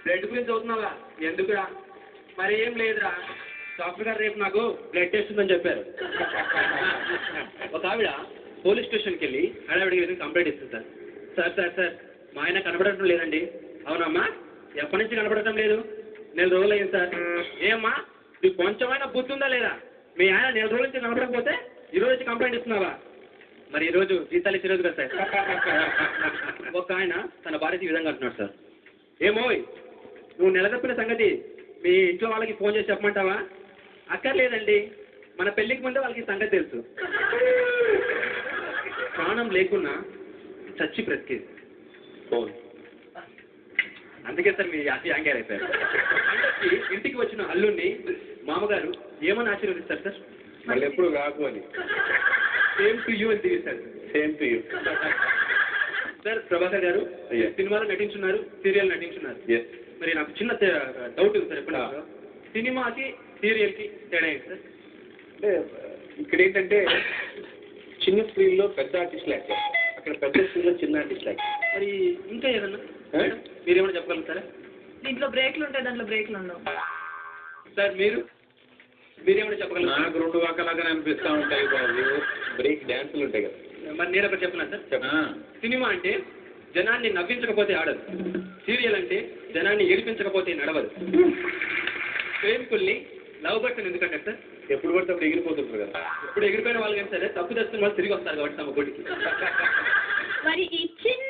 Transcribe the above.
Blood గురించి చదువుతున్నావా? ఎందుకురా? మరి ఏం లేదురా, డాక్టర్ గారు రేపు నాకు బ్లడ్ టెస్ట్ ఉందని చెప్పారు. ఒక ఆవిడ పోలీస్ స్టేషన్కి వెళ్ళి హడావిడికి కంప్లైంట్ ఇస్తుంది. సార్ సార్ సార్ మా ఆయన కనబడటం లేదండి. అవునమ్మా, ఎప్పటి నుంచి కనబడటం లేదు? 4 రోజులు అయింది సార్. ఏమ్మా, నీకు కొంచెమైనా బుద్ధి ఉందా లేదా? మీ ఆయన 4 రోజుల నుంచి కనబడకపోతే ఈరోజు వచ్చి కంప్లైంట్ ఇస్తున్నావా? మరి ఈరోజు జీతాలు ఇచ్చే రోజు కదా సార్. ఒక ఆయన తన భార్యకి ఈ విధంగా అంటున్నాడు సార్. ఏమోయ్, నువ్వు నెలతప్పిన సంగతి మీ ఇంట్లో వాళ్ళకి ఫోన్ చేసి చెప్పమంటావా? అక్కర్లేదండి, మన పెళ్ళికి ముందే వాళ్ళకి సంగతి తెలుసు. ప్రాణం లేకున్నా చచ్చి బ్రతికేది ఫోన్. అందుకే సార్ మీ యాంగర్ అయిపోయారు. అంటే ఇంటికి వచ్చిన అల్లుడిని మామగారు ఏమని ఆశీర్వదిస్తారు సార్? మళ్ళీ ఎప్పుడు కాకు అని. సేమ్ టు యూ అని తీస్తారు. Same to you. Sir Prabhakar గారు సినిమాలో నటించున్నారు, సీరియల్ నటించున్నారు. మరి నాకు చిన్న డౌట్ ఉంది సార్. ఎప్పుడు సినిమాకి సీరియల్కి తేడా ఏంటి సార్? అంటే ఇక్కడ ఏంటంటే చిన్న స్క్రీన్లో పెద్ద ఆర్టిస్ట్ యాక్ట్, అక్కడ పెద్ద స్క్రీన్లో చిన్న ఆర్టిస్ట్ యాక్ట్. మరి ఇంకా ఏదన్నా మీరేమైనా చెప్పగలుగుతారా? దీంట్లో బ్రేక్లు ఉంటాయి, దాంట్లో బ్రేక్లు ఉండవు. సార్ మీరేమైనా చెప్పగలుగుతారా? నాకు 2 వాకలాగానే అనిపిస్తూ ఉంటాయి బాబు. బ్రేక్ డ్యాన్సులు ఉంటాయి కదా. మరి నేను ఒకటి చెప్తున్నా సార్. సినిమా అంటే జనాన్ని నవ్వించకపోతే ఆడదు, సీరియల్ అంటే జనాన్ని ఏడిపించకపోతే నడవదు. ప్రేమికుల్ని లవ్ బట్టను ఎందుకంటే సార్ ఎప్పుడు పడితే అప్పుడు ఎగిరిపోతుంటారు కదా. ఇప్పుడు ఎగిరిపోయిన వాళ్ళు కానీ సరే తప్పు తెస్తున్న వాళ్ళు తిరిగి వస్తారు కాబట్టి తమ గుడికి. మరి ఈ చిన్న